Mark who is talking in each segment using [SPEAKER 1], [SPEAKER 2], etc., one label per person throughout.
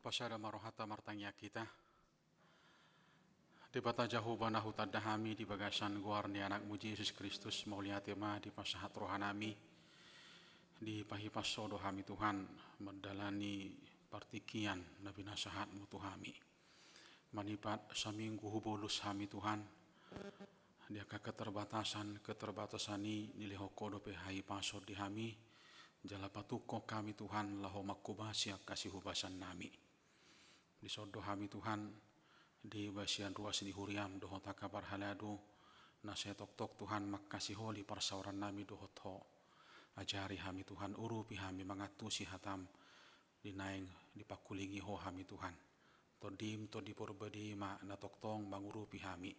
[SPEAKER 1] Pasyada marohata martangya kita. Di bata jauh banahu tadahami di bagasan guar ni anak muji Yesus Kristus maulia tema di pasahat rohanami di pahipaso dohami Tuhan mendalani partikian nabi nasahat mutuhami manipat saminggu hubulus hami Tuhan dia keterbatasan ni nilihoko dope hai pasod di hami jala patuko kami Tuhan laho makubasya kasih hubasan nami di sodo hami Tuhan di basian ruas di huriam doho takabar haladu nasetok-tok Tuhan makasih holi parsauran nami doho to ajari hami Tuhan urupi hami mangatusi hatam dinaing dipakulingi ho hami Tuhan todim to diporbedi ma natoktong mangurupi hami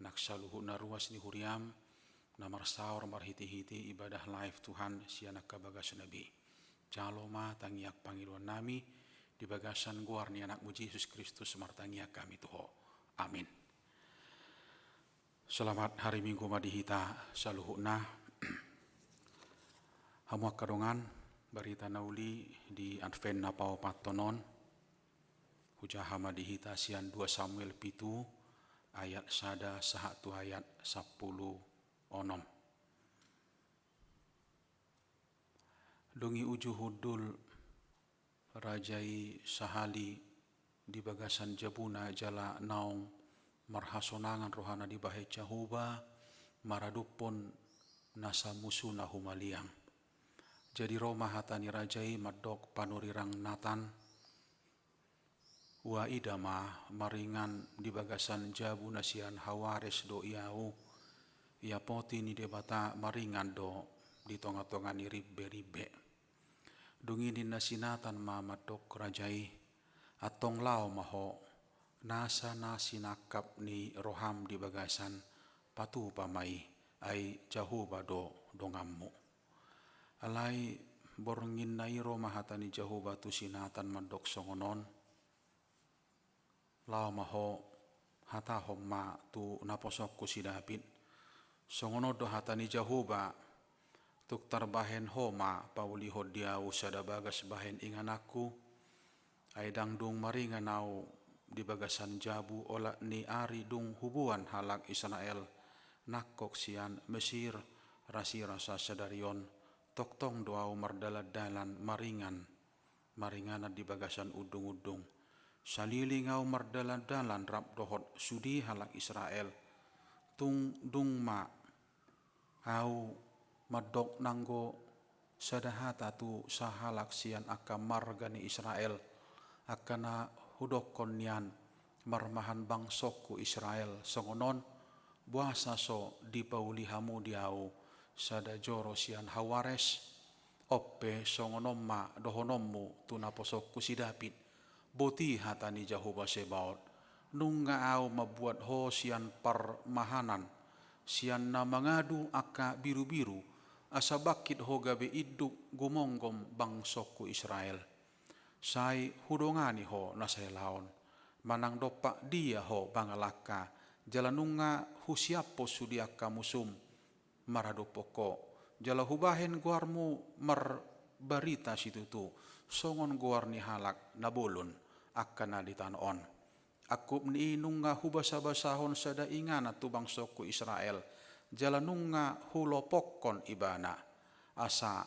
[SPEAKER 1] naksaluhu na ruas di huriam na marsaur marhiti-hiti ibadah live Tuhan sianak kabagas nabi jaloma tangiak pangiluan nami di bagasan guar ni anak muji Yesus Kristus martangiak kami tuho amin. Selamat hari Minggu madihita saluhuna hamuak kadongan barita nauli di Advent napao patonon hujaha madihita sian 2 Samuel pitu ayat sada sahatu ayat 10 onom dungi uju hudul rajai sahali di bagasan jabuna jala naong marhasonangan rohana di bahai cahuba maradupon nasa musuna humaliang jadi Roma hatani rajai madok panurirang natan wa idama maringan di bagasan jabu nasian hawares do iau ia poti ni debata maringan do di tonga-tonga ni ribe-ribe dungi din nasinatan mamadok rajai atong lao maho nasa nasinakap ni roham di bagasan patu pamai ay jahuba do dongammu alai borngin nairo mahatani jahuba tu sinatan madok songonon lao maho hata homma tu naposok ku sidapit songono do hatani jahuba tuk tarbahen homa pauli hodiau sada bagas bahen inganaku ay dangdung maringanau di bagasan jabu ola ni ari dung hubuan halak Israel nakok sian Mesir rasi rasa sadarion toktong doau mardaladalan maringana di bagasan udung-udung salilingau mardaladalan rap dohot sudi halak Israel tung dung ma au madok nanggo sadahata tu sahalak sian aka margani Israel akana hudokon nian marmahan bangsokku Israel songonon buasa so di pauli hamu diau sada joro sian hawares oppe songonom ma dohonommu tu naposokku sidapit boti hatani Jahuba Sebaot nungga au mabuat ho sian parmahanan sian na mangadu aka biru-biru asa bakit ho gabe iduk gumonggom bangsokku Israel sai hudongani ho nasailaon manang dopak dia ho bangalaka jalanunga husiapo sudiaka musum maradopoko jala hubahen guarmu barita situtu songon guar ni halak nabolun akana ditanon akup ni nunga hubasa-basahon sada ingana tu bangsokku Israel jalanunga hulopokon ibana asa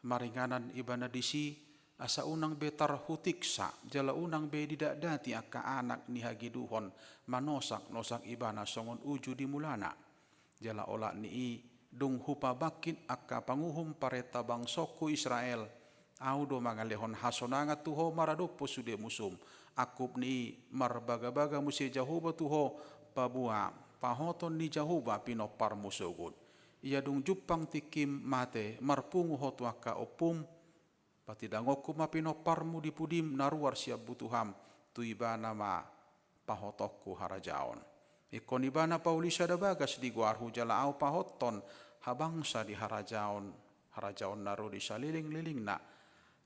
[SPEAKER 1] maringanan ibana disi asa unang betar hutiksa jala unang be didak dati aka anak ni hagiduhon manosak ibana songon uju di mulana jala ola ni dung hupa bakit aka panguhum pareta bangsokku Israel audo mangalehon hasonanga tuho maradopo sude musum akup ni marbaga-baga musi Jahuba tuho pabua pahoton ni Jahuba pinopar musugut ia dung jupang tikim mate marpungu hotu aka opum patidangoku mapinoparmu dipudim naruar siap butuham tu ibana ma pahotokku harajaon ikon ibana paulisa da bagas di guarhu jala au pahoton habangsa di harajaon naru di saliling-liling na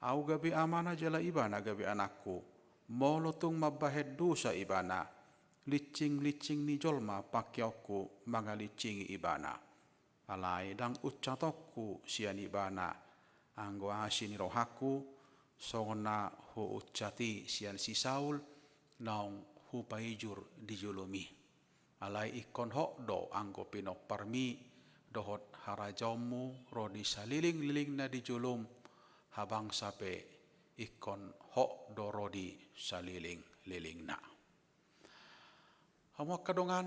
[SPEAKER 1] au gabi amana jala ibana gabi anakku molotung mabahed dosa ibana licing-licing ni jolma pakyauku mangalicingi ibana alai dang ucatokku sian ibana anggo asini rohaku songona hu ucati sian si Saul naung hu paijur dijulumi. Alai ikon ho do anggo pinok parmi dohot harajomu rodi saliling-liling na dijulum habang sape ikon ho do rodi saliling-liling na. Hamuak kadongan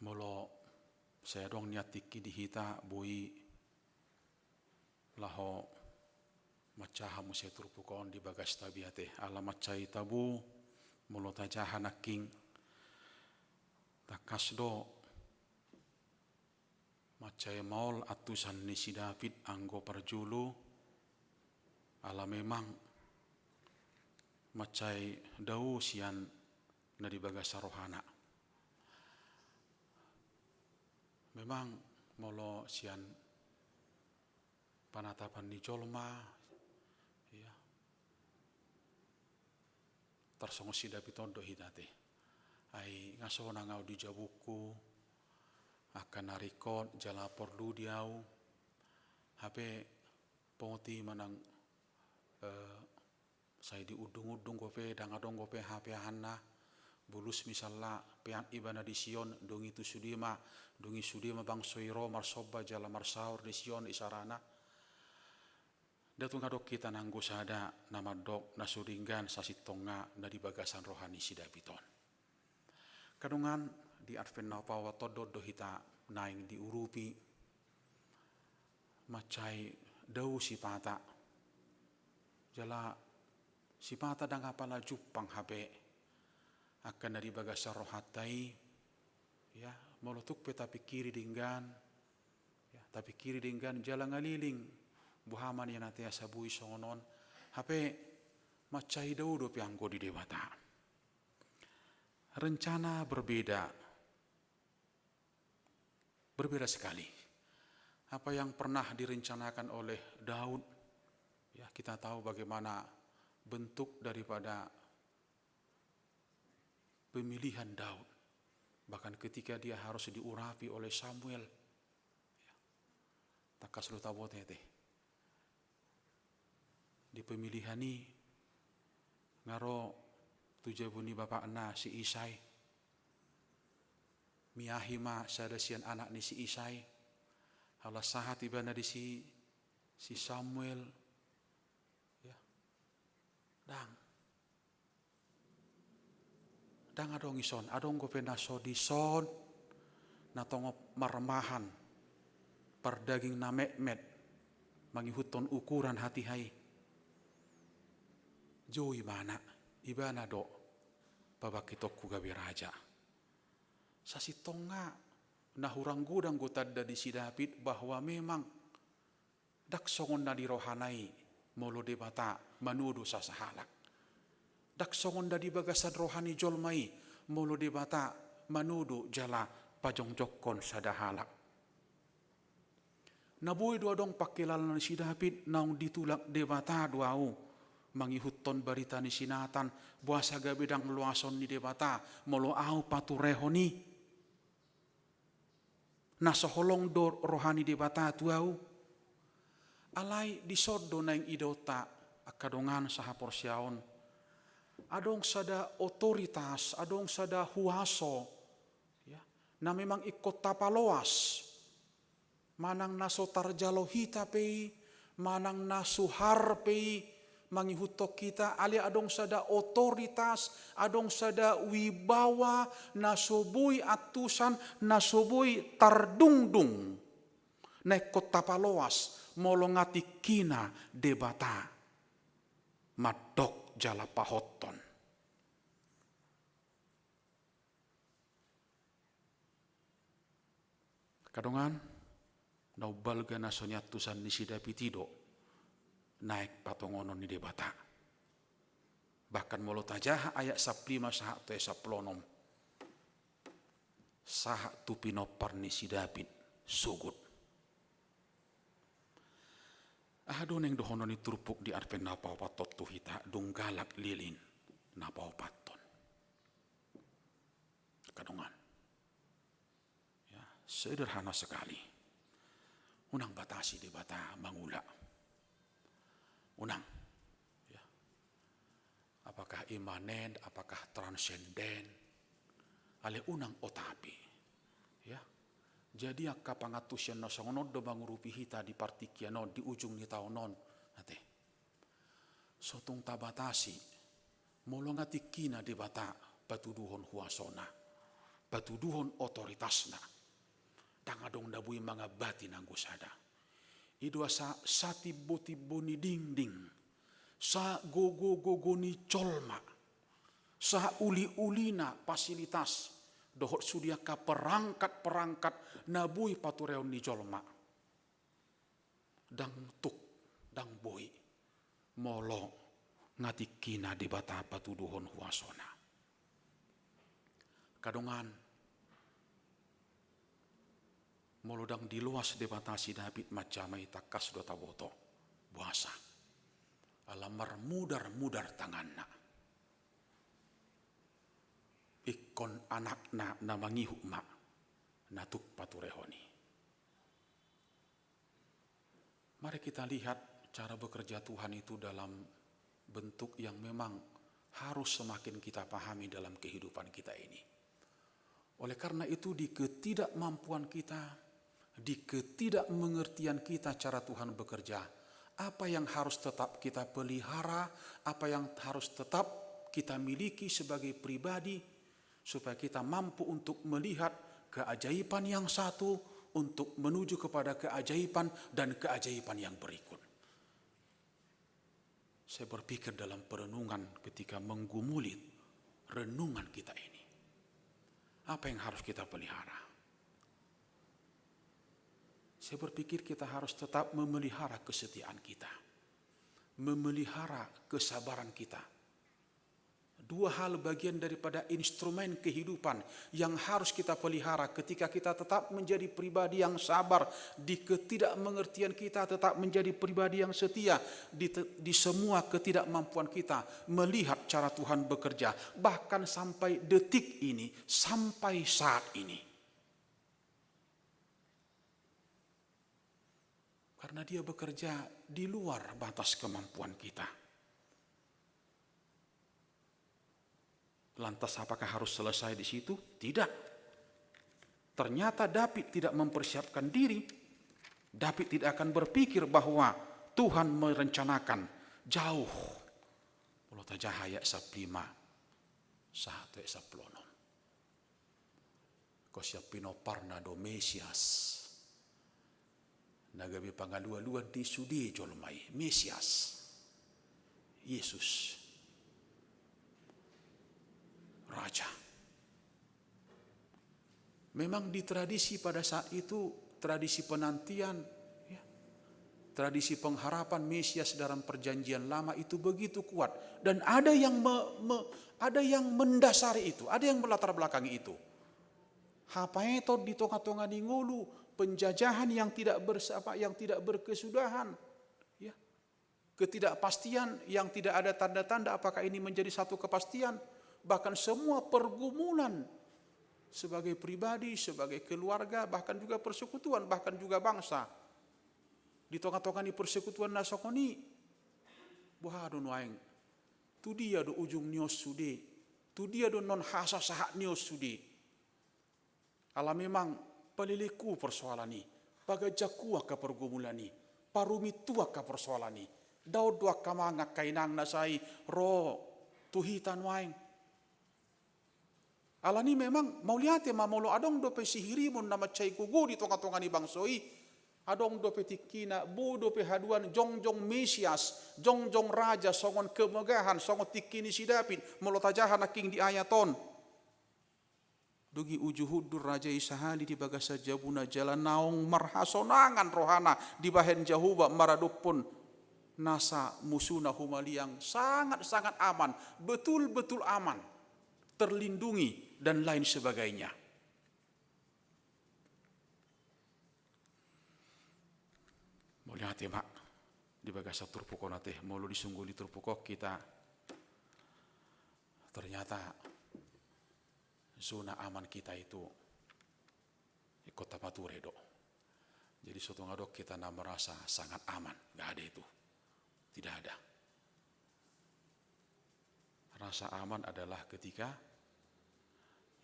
[SPEAKER 1] molo saya dong nyatiki dihita bui laho macaha musia turpukon di bagas tabiate ala macai tabu molo tajaha naking takas do macai maol atusan ni si David anggo parjulu ala memang macai dau sian na di bagas rohana. Memang molo sian panatapan ni jolma ya tarsongo si David ondo hitate ai ngaso nangau di jabuku akan narikot jala porlu diau hape poti manang saya di udung-udung gope dangadong gope hape hana bulus misalnya peang ibana di Sion dungi tu sudima dungi sudima bang soiro marsoba jala marsaur di Sion isarana datu ngadok kita nanggo sada nama dok nasuringgan sasitonga na di bagasan rohani si Davidon kadungan di Advent napawa todo do hita naing diurupi macai dau si pata jala si pata dang apala jupang habe akan dari bagasa rohatai ya molotuk pe tapi kiri dinggan ya tapi kiri dinggan jalan ngaliling buhaman yang natea sabui songonon hape macai daudo pianggo di dewata rencana berbeda sekali apa yang pernah direncanakan oleh Daud ya kita tahu bagaimana bentuk daripada pemilihan Daud. Bahkan ketika dia harus diurapi oleh Samuel. Takas lu tabote teh. Di pemilihan ini ngaro tujabuni bapak na si Isai. Miahima sadasian anak ni si Isai. Halah sahat ibana di si Samuel. Ya. Dang adong ison, adong gope naso dison, natongop marmahan, pardaging na met, mangihuton ukuran hati hai. Jo ibana do, babakitokku gabi raja. Sasitonga, nahurang gudang gutadda di si David bahwa memang daksongon na di rohanai, molo debata manudu sasahalak. Daksongon dari bagasan rohani jolmai molo debata manudu jala pajongjokon sadahalak. Nabuy dua dong pakilalan si David naung ditulak debata duau mangihuton barita ni sinatan buasa gabedang luason ni debata molo au paturehoni nasoholong do rohani debata duau alai disodo naing idota akadongan saha porsiaon adong sada otoritas, adong sada huaso, ya, na memang ikut tapaloas, manang naso tarjalo hita pei, manang naso harpei, mangihutok kita, ali adong sada otoritas, adong sada wibawa, nasobui atusan, nasobui tardungdung, na ikut tapaloas, molongati kina debata, madok jala pahoton. Kadongan naubalga na sonyatusan ni si David tido naik patongonon ni debata. Bahkan molo tajaha ayat 15 saha te 16. Saha tu pinopar ni si David sugut. Adon yang dohono ni turpuk di arpen napau patot tu hita dunggalak lilin napau paton. Kadongan. Ya, sederhana sekali. unang batasi di bata mangula. Unang, ya. Apakah imanen, apakah transenden, ale unang otapi, ya. Jadi akka pangatusyan no songonod do bangurupi hita di partikiano di ujung ni taonon, nate. Sotong tabatasi, molongati kina di bata patuduhon huasona, patuduhon otoritasna, tangadong dabui mga bati ng gusada. Idua sa tibo-tibo ni dingding, sa gogo-gogo ni colma, sa uli-uli na fasilitas, dohot sudia ka perangkat-perangkat nabui patureon ni colma. Dang tuk, dang boi, molo ngatikina di bata patuduhon huasona. Kadongan, molodang diluas debatasi David macamai takas do taboto buasa alamar mudar tanganna ikon anakna na mangihu ma natuk paturehoni. Mari kita lihat cara bekerja Tuhan itu dalam bentuk yang memang harus semakin kita pahami dalam kehidupan kita ini. Oleh karena itu di ketidakmampuan kita, di ketidakmengertian kita cara Tuhan bekerja, apa yang harus tetap kita pelihara, apa yang harus tetap kita miliki sebagai pribadi, supaya kita mampu untuk melihat keajaiban yang satu, untuk menuju kepada keajaiban dan keajaiban yang berikut. Saya berpikir dalam perenungan ketika menggumulit renungan kita ini. Apa yang harus kita pelihara? Saya berpikir kita harus tetap memelihara kesetiaan kita. Memelihara kesabaran kita. Dua hal bagian daripada instrumen kehidupan yang harus kita pelihara ketika kita tetap menjadi pribadi yang sabar, di ketidakmengertian kita tetap menjadi pribadi yang setia, di semua ketidakmampuan kita melihat cara Tuhan bekerja, bahkan sampai detik ini, sampai saat ini. Karena Dia bekerja di luar batas kemampuan kita. Lantas apakah harus selesai di situ? Tidak. Ternyata David tidak mempersiapkan diri. David tidak akan berpikir bahwa Tuhan merencanakan jauh. Mulut cahaya saplima, satu saplonon. Kosiapino parna do Mesias. Nagabi pangalua-lua di sudi jolmai. Mesias. Yesus. Raja. Memang di tradisi pada saat itu, tradisi penantian, ya, tradisi pengharapan Mesias dalam perjanjian lama itu begitu kuat. Dan ada yang ada yang mendasari itu, ada yang melatar belakangi itu. Hapaeto di tonga-tonga di ngulu, penjajahan yang tidak berkesudahan, ya. Ketidakpastian yang tidak ada tanda-tanda apakah ini menjadi satu kepastian. Bahkan semua pergumulan sebagai pribadi, sebagai keluarga, bahkan juga persekutuan, bahkan juga bangsa. Di tengah-tengah persekutuan nasokoni, buah do noaeng, tu dia do ujung nios sude, tu dia do non hasa sahat nios sude. Ala memang peliliku persoalan ini, pagajakua ke pergumulan ini, parumitua ke persoalan ini, daud dua kamanga kainang nasai ro tuhitan waeng. Alani memang mau lihat ya mamolo adong dope sihirimun nama cai kugu di tonga-tonga ni bangsoi, adong dope tikina bu dope haduan jongjong Mesias, jongjong raja songon kemegahan songon tikini si David melotajahan aking di ayaton. Dugi ujuhudur raja isahali di bagasa jabuna jalan naong marhasonangan rohana di bahen jahuba maradupun nasa musuna humaliang sangat-sangat aman, betul-betul aman, terlindungi dan lain sebagainya. Mau lihat ya mak, di bagasa turpuko nate, mau lu disungguh di turpuko kita, ternyata zona aman kita itu di kota Maturedo. Jadi suatu ngadok kita merasa sangat aman, nggak ada itu, tidak ada. Rasa aman adalah ketika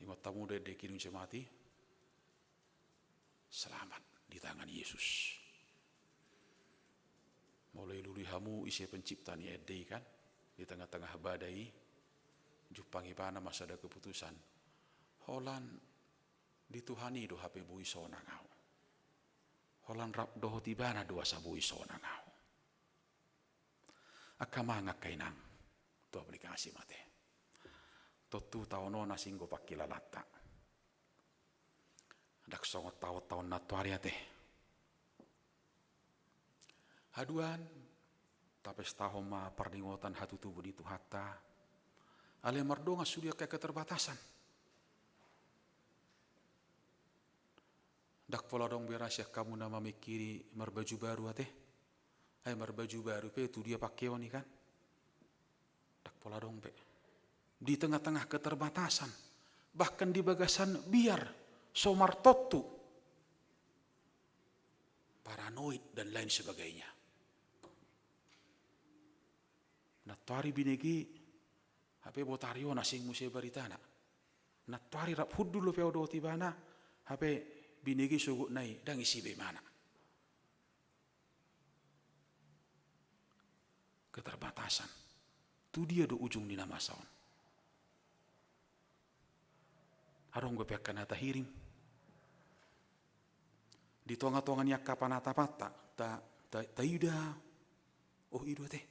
[SPEAKER 1] ingat tamu dari kini mati selamat di tangan Yesus. Mulai luli hamu isi penciptaan edei kan, di tengah-tengah badai, jupangi pana masa ada keputusan. Holan dituhani do hape bui sona ngau. Holan rap doho tibana dua sabui sona ngau. Akamanga kainang, tu aplikasi mate. Totu taono nasinggo pakilalata. Dak songot tahun natuaria teh. Haduan tapes tahoma pardingotan hatu tubuh di tuhata. Ale mardonga sudia kayak keterbatasan. Dak pola dong berasya kamu nama mikiri merbaju baru teh. Hai merbaju baru pe itu dia pakai ni kan. Dak pola dong pe. Di tengah-tengah keterbatasan, bahkan di bagasan biar somartotu, paranoid dan lain sebagainya. Natuari binegi hape botario nasing musia baritana. Natuari rap hudu lo peo do tibana hape binegi sugut nai dan isi be mana. Keterbatasan. Tu dia do ujung di nama saon. Arong gue pihak kanata hirim. Di tonga-tongannya kapanata pata ta ida. Oh ido teh.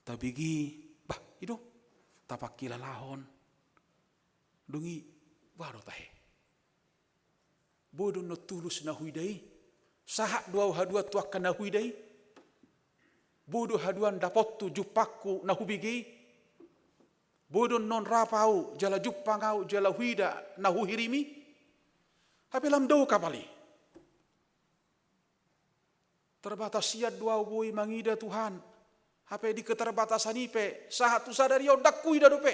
[SPEAKER 1] Ta bigi bah ido. Ta pakila lahon. Dungi baro tahe. Bodo no tulus na huidai. Sahak dua hadua tuakan na huidai. Bodo haduan dapat tu jupaku na hubigi. Bodo non rapau jala jupangau jala huida na huhirimi. Hape lam do kapali. Terbatas siat dua bui mangida Tuhan. Hape di keterbatasan ipe satu sadari odak kuida dope.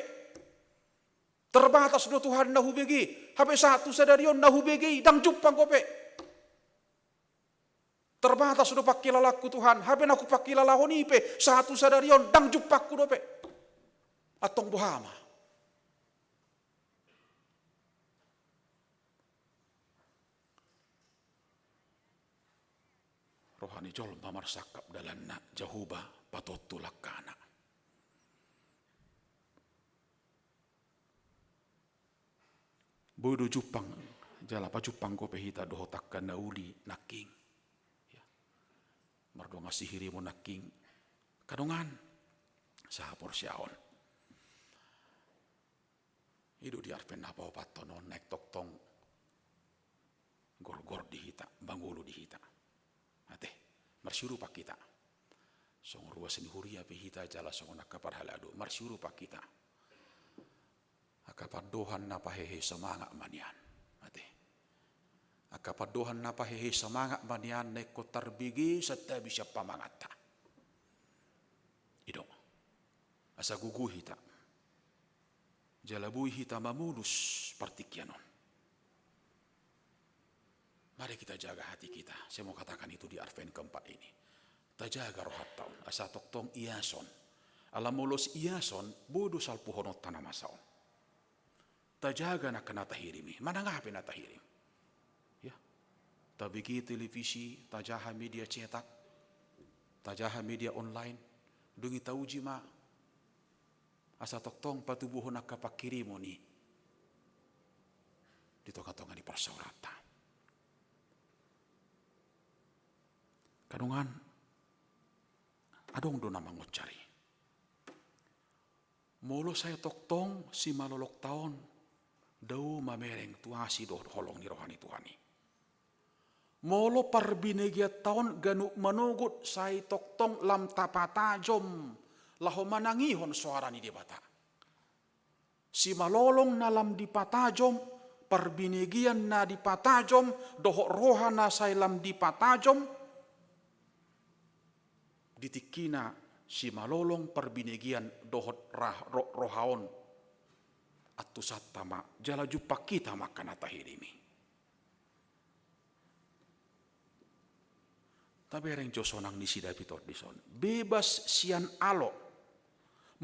[SPEAKER 1] Terbatas do Tuhan na hubegi. Hape satu sadari on na hubegi dang jupang kope. Terbatas do pakilalaku Tuhan. Hape naku pakilalahon ipe satu sadari on dang jupakku dope. Atong buhama. Rohani jol mamar sakap dalam nak jahuba patotu lakana. Bodo jupang jala pa jupang ko pehita doho takkan nauli naking. Ya. Mardo ngasih hirimu naking. Kadongan sahapor siaon. Idu di arpen apa patonon naik tok-tong gor-gor dihita, bangulu dihita. Ate, marsyuru pak kita. Song ruas ni huria pihita jala song nakapar halado, marsyuru pak kita. Akapar dohan napa hehe semangat manian. Ate. Akapar dohan napa hehe semangat manian naik kotar bigi serta bisa pamangata. Ido. Asa gugu hita. Jalabui hita mamulus partikianon. Mari kita jaga hati kita. Saya mau katakan itu di Advent keempat ini. Ta jaga rohat taun. Asa toktong iason. Alamulos iason bodo salpuhonot tanamasaon. Ta jaga nak kena tahirimi. Mana ngapain na tahirim? Ya. Ta bigi televisi, ta jaha media cetak, ta jaha media online. Dungi tauji ma. Asa toktong patubuhon nak kapakirimo ni. Di tonga-tonga di persaurata. Kadungan adong do namang ngocari. Molo saya toktong si malolok taon dau mamereng tuasi do holong ni rohani Tuhani. Molo parbinegiat taon ganu manugut saya toktong lam tapatajom laho manangihon suara ni debata. Si malolong nalam di patajom parbinegian na di patajom doho rohana saya lam di patajom ditikina si malolong perbinegian dohot rohaon atusat tama jala jupak kita makan atahirimi. Tapi yang josonang ni sida pitor dison. Bebas sian alo.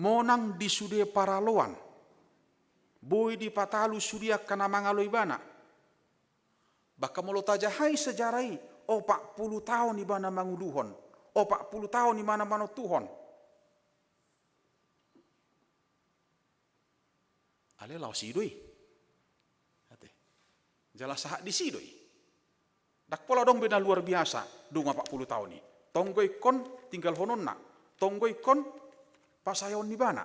[SPEAKER 1] Monang di sude paraloan. Boy di patalu sudia kana mangaloi bana. Baka molo tajahai sejarai. O 40 tahun di mana manguluhon. O 40 tahun di mana Tuhon. Ale lau sidoi. Jelas sahak di sidoi. Dak pola dong beda luar biasa. Dunga 40 tahun ni. Tonggoi kon tinggal hononna. Tonggoi kon pasayon ni bana.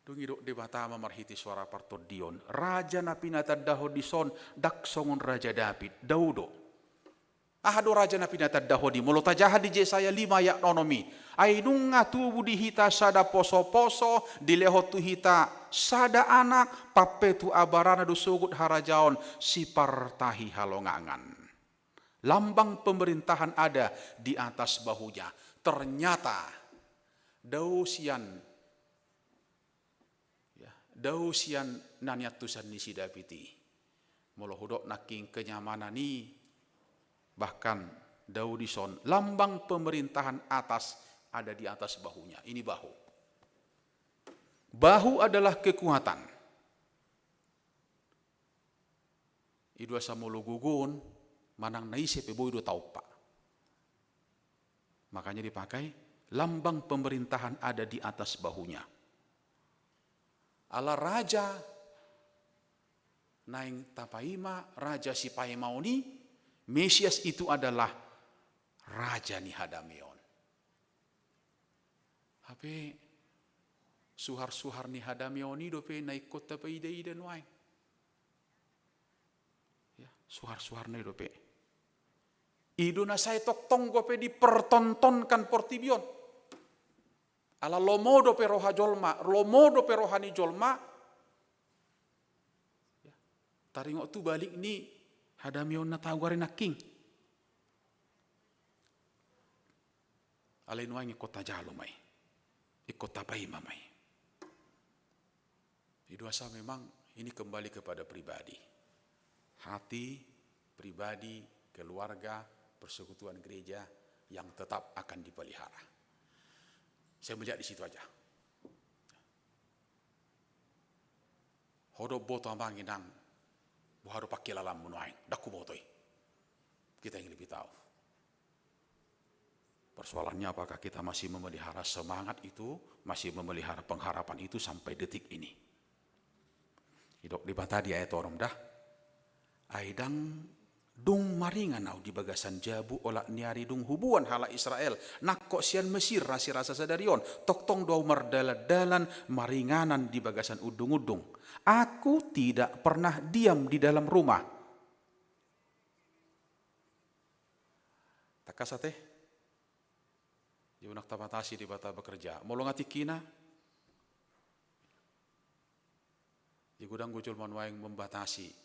[SPEAKER 1] Dungi dok debata marhiti suara partot dion. Raja napinata daho dison dak songon Raja David. Daudo. Ahado raja napinata daho di. Molo tajaha di Jesaya 5 ya nonomi. Ainunga tubu di hita sada poso-poso. Dilehot tu hita sada anak. Papetu abarana dusugut harajaon. Si partahi halongangan. Lambang pemerintahan ada di atas bahunya. Ternyata Dausian naniatusan ni sidapiti. Molo hudok naking kenyamanan ni bahkan Daudison lambang pemerintahan atas ada di atas bahunya. Ini bahu. Bahu adalah kekuatan. Idua samolo gugun manang naisip boy do taupa. Makanya dipakai lambang pemerintahan ada di atas bahunya. Ala raja naing tapaima, raja si Paimaoni, Mesias itu adalah raja ni Hadamion. Tapi suhar-suhar ni Hadamioni dope naik kota pa ide-ide nuai. Ya, suhar-suhar ni dope. Ido na saya tok tonggo pe dipertontonkan portibion. Ala lomodo pe roha jolma, lomodo pe rohani jolma. Taringok tu balik ni Hadamion na tawari na king. Alay nuay kota jalo may. Ikota paima may. Iduasa memang ini kembali kepada pribadi. Hati, pribadi, keluarga, persekutuan gereja yang tetap akan dipelihara. Saya melihat di situ aja. Hodo boto ambanginang, buharo pakai lalam munuain, daku botoi. Kita yang lebih tahu. Persoalannya apakah kita masih memelihara semangat itu, masih memelihara pengharapan itu sampai detik ini. Hidok di bata di ayat orang dah. Aidang dung maringan au di bagasan jabu olak niari dung hubuan hala Israel nakko sian Mesir rasi rasa sadarion toktong dua merdala-dalan maringanan di bagasan udung-udung. Aku tidak pernah diam di dalam rumah. Takasate yunak tapatasi di bata bekerja molongati kina di gudang gujul manuaing membatasi.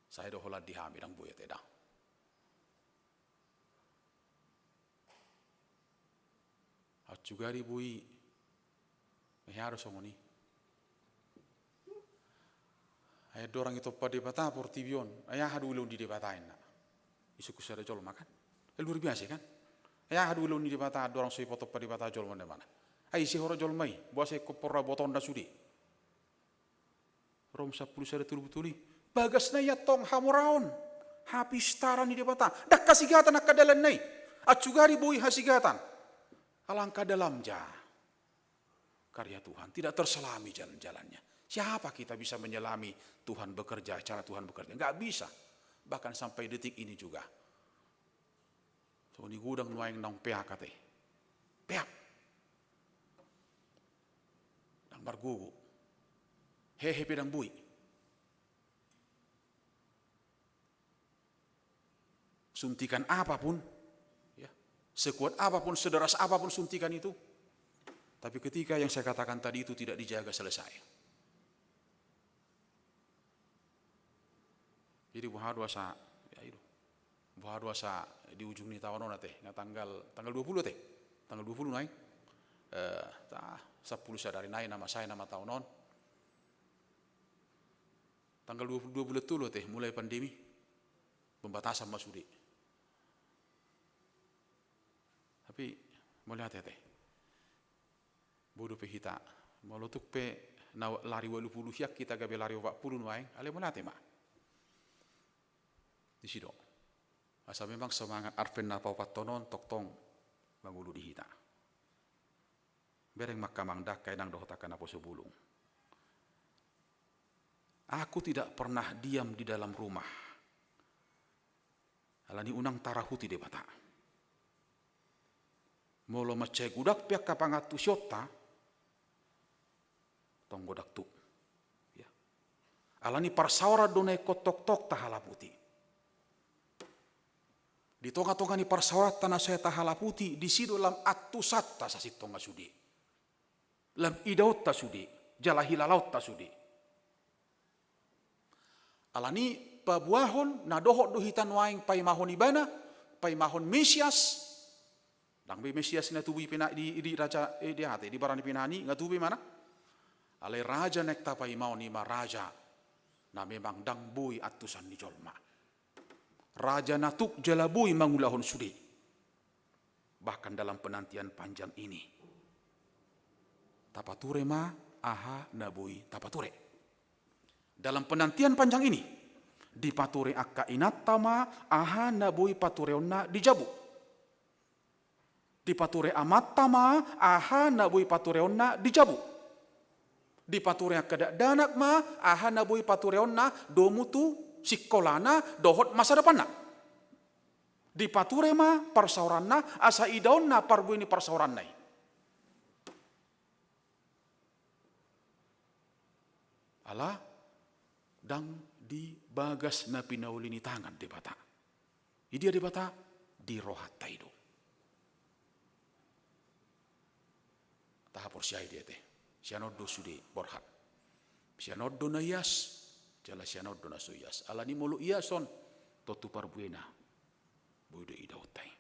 [SPEAKER 1] Saya dah holat dihami dang buaya tedang. Juga ribui, harus omoni. Ayat dorang itu pada bata portibion, ayah hadu ulun di debatain nak. Isu kusara jol makan, luar biasa kan? Ayah hadu ulun di debata dorang soi potop pada bata jol mana mana. Ayah si horo jol mai, buat saya kopora boton dah sudi. Rom 10 sada tuli. Bagas na yatong hamuraon. Habis taran ni debata. Dak kasigatan nak kadalan nai. At sugari boy hasigatan. Alangkah dalam ja. Karya Tuhan. Tidak terselami jalan-jalannya. Siapa kita bisa menyelami Tuhan bekerja, cara Tuhan bekerja? Enggak bisa. Bahkan sampai detik ini juga. So ni gudang nuaing nang peak kate. Peak. Nang margugu. Hehe pedang bui. Suntikan apapun, ya, sekuat apapun, sederas apapun suntikan itu. Tapi ketika yang saya katakan tadi itu tidak dijaga selesai. Jadi buhaduasa, ya itu, buhaduasa di ujung ni tahun nate, tanggal 20 teh, tanggal 20 naik, 10 sadari naik nama saya nama tahunon. Tanggal 22 bulan teh mulai pandemi. pembatasan masudi. Tapi mau lihat ya teh, bodoh pe hita, mau lutuk pe na lari 80 yak kita gabe lari 40 nuaing, ale mau lihat mak. Di sido. Asa memang semangat arfen na paupatonon toktong mangulu di hita. Bereng makamang dak kainang dohotakan apa sebulung. Aku tidak pernah diam di dalam rumah. Alani unang tarahuti de bata. Molo macai gudak pihak kapangatu syota, tong godak tu. Ya. Alani parsawara donai kotok-tok tahalaputi. Di tonga-tonga ni parsawara tanah saya tahalaputi, di situ lam atusat ta sasit tonga sudi. Lam idaut ta sudi, jalahilalaut ta sudi. Alani pabuahon na dohok duhitan waing pai mahon ibana, pai mahon mesias. Dang be mesias na tubuh pina di raja di hati di barani pinani ngatubi mana? Ale raja nek tapai mau ni ma raja na memang dang bui atusan di jolma. Raja natuk jalabui mangulahon sudi. Bahkan dalam penantian panjang ini. Tapature ma aha nabui tapature. Dalam penantian panjang ini dipature akka inatama aha nabui patureonna dijabu. Dipature amattama aha nabui patureonna dijabu. Dipature akka danak ma aha nabui patureonna domutu sikolana dohot masa depanna. Dipature ma parsauranna asa idaonna parbuini parsaurannai. Allah dang di bagas na pinaulini tangan di bata. Idia di bata di rohat taido. Tahapor siya dia teh. Sianoddo sudi borhat. Sianoddo na yas. Jala sianoddo na suyas. Ala ni mulu iason. Totu parbuena. Buido idautai.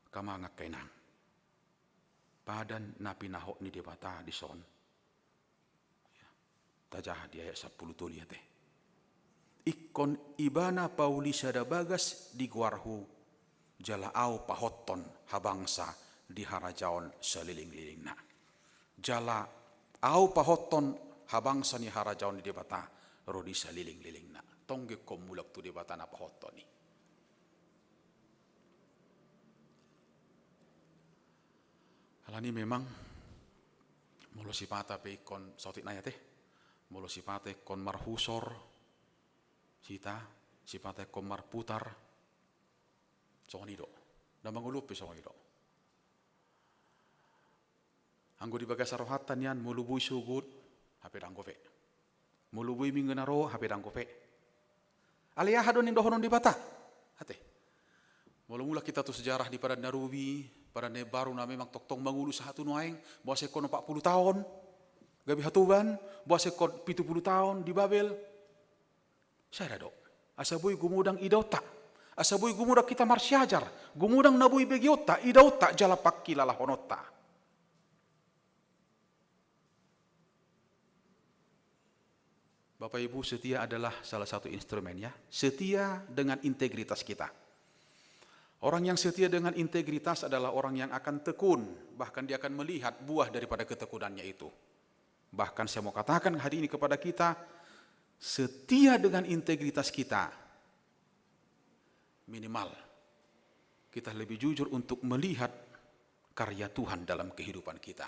[SPEAKER 1] Kamangak kainang. Padan na pinahok ni debata di son. Tajah di ayat 10 tulia teh. Ikon ibana pauli sada bagas di guarhu. Jala au pahoton habangsa di harajaon seliling-lilingna. Jala au pahoton habangsa ni harajaon di debata rodi seliling-lilingna. Tongge komulak tu debata na pahoton ni. Alani memang mulu sipata pe ikon sautik naya teh. Mulu sipata ikon marhusor sita sipata ikon marputar songonido, na mangulupi songonido. Anggo di bagas rohatan yan mulubui sugut, hape danggope. Mulubui minggenaro, hape danggope. Aliyah hadon indohonon di bata, hati. Mula-mula kita tu sejarah di pada Narubi, pada baru na memang toktong mangulu satu nuaing, bawa sekon 40 tahun, gabi hatuban, bawa sekon 70 tahun di Babel. Saya dok, asabui gumudang idauta. Asabui gumudak kita marsyajar, gumudang nabui begiota, idauta jalapak kilala honota. Bapak Ibu, setia adalah salah satu instrumen ya. Setia dengan integritas kita. Orang yang setia dengan integritas adalah orang yang akan tekun, bahkan dia akan melihat buah daripada ketekunannya itu. Bahkan saya mau katakan hari ini kepada kita, setia dengan integritas kita. Minimal kita lebih jujur untuk melihat karya Tuhan dalam kehidupan kita.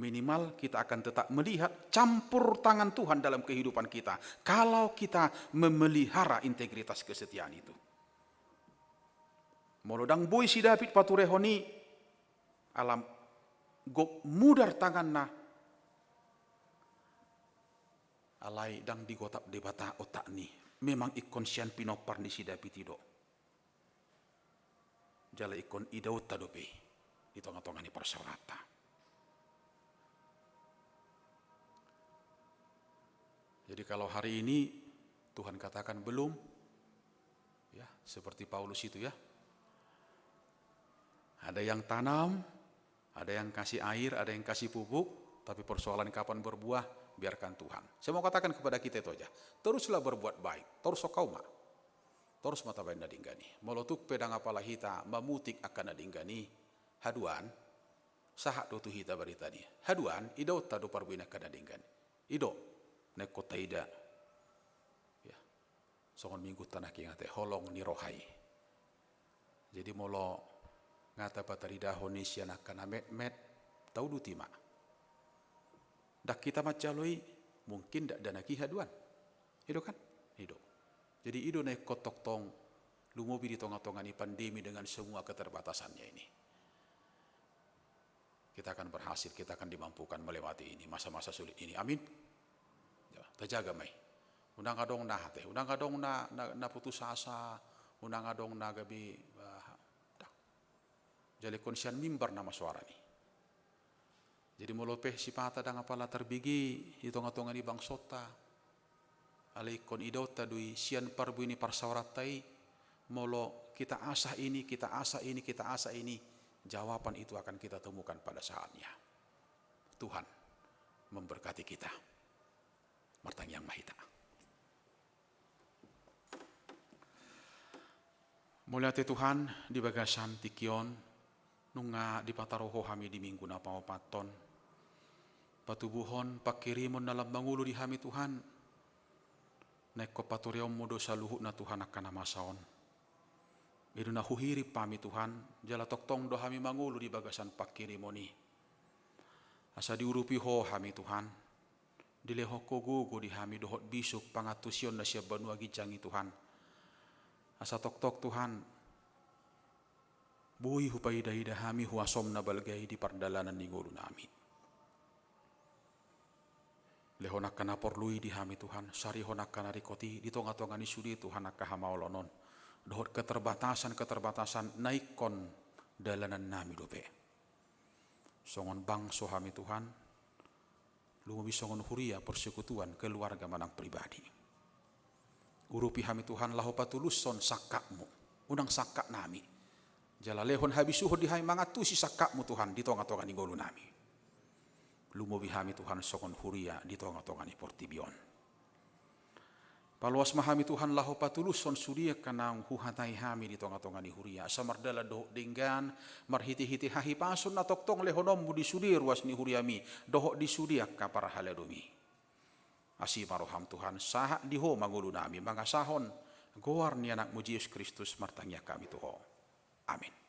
[SPEAKER 1] Minimal kita akan tetap melihat campur tangan Tuhan dalam kehidupan kita. Kalau kita memelihara integritas kesetiaan itu. Molodang boy si David paturehoni alam gok mudar tanganna alai dang digotap debata otak ni. Memang ikon sian pinopar ni si David itu. Jala ikon idaut tadope di tengah-tengah ni persaurata. Jadi kalau hari ini Tuhan katakan belum, ya seperti Paulus itu ya. Ada yang tanam, ada yang kasih air, ada yang kasih pupuk, tapi persoalan kapan berbuah biarkan Tuhan. Saya mau katakan kepada kita itu aja, teruslah berbuat baik, terus kauma, terus mata bain nadinggani. Molotuk pedang apalah hita, mamutik akan nadinggani, haduan, sahak dotu hita berita ni. Haduan, ido tadu parbuina akan nadinggani. Ido, nekota ida, ya, songon minggu tanah kingate, holong ni rohai. Jadi molo ngata patarida honisia nakana met tau dutima. Dak kita macaloi mungkin dak danaki haduan. Hido kan? Hido. Jadi ido naik kotok tong lumobi di tonga-tongani pandemi dengan semua keterbatasannya ini. Kita akan berhasil, kita akan dimampukan melewati ini masa-masa sulit ini. Amin. Ya, terjaga mai. Unang adong na hate, unang adong na putus asa, unang adong na gabi jadi konsian mimbar nama suara ni. Jadi molopeh si pata dang apala terbigi hitung-hitungan di bang sota. Alaikon idota dui sian parbu ini parsawaratai molo kita asah ini, kita asah ini, kita asah ini. Jawaban itu akan kita temukan pada saatnya. Tuhan memberkati kita. Martang yang mahita. Mulyati Tuhan di bagasan tikion nunga di pataroho kami di minggu na pampaton patubuhon pakirimon dalam mangulu di kami Tuhan neko paturiom mo dosa luhut na Tuhan akan namasaon idu na huhiri pami Tuhan jala toktong do kami mangulu di bagasan pakirimoni asa diurupi ho kami Tuhan dileho kogugo di kami dohot bisuk pangatusion na siya banua gijangi Tuhan asa tok Tuhan buhi hupai ida hami huasom na balgay di pardalanan ni ngulu nami. Lehonak kana porlui di hami Tuhan, sari honak kana rikoti, di tonga-tonga ni sudi Tuhan nak kahamaolonon. Dohot keterbatasan naikon dalanan nami dope. Songon bangso hami Tuhan, lumabi songon huria persekutuan keluarga manang pribadi. Urupi hami Tuhan laho patulus son sakakmu, unang sakak nami. Jala lehon habisuho di hai mangatu si sakakmu Tuhan di tonga-tonga ni golu nami. Lumobi hami Tuhan songon huria di tonga-tonga ni portibion. Paluas mahami Tuhan laho patulus son sudia kanang huhatai hami di tonga-tonga ni huria. Samardala dohok dinggan marhiti-hiti hahi pasun na toktong lehonommu di sudir ruas ni huriami. Dohok di sudiak kapara haledumi. Asi maroham Tuhan sahak diho mangulu nami mangasahon goar ni anak Yesus Kristus martangnya kami tuho. Amin.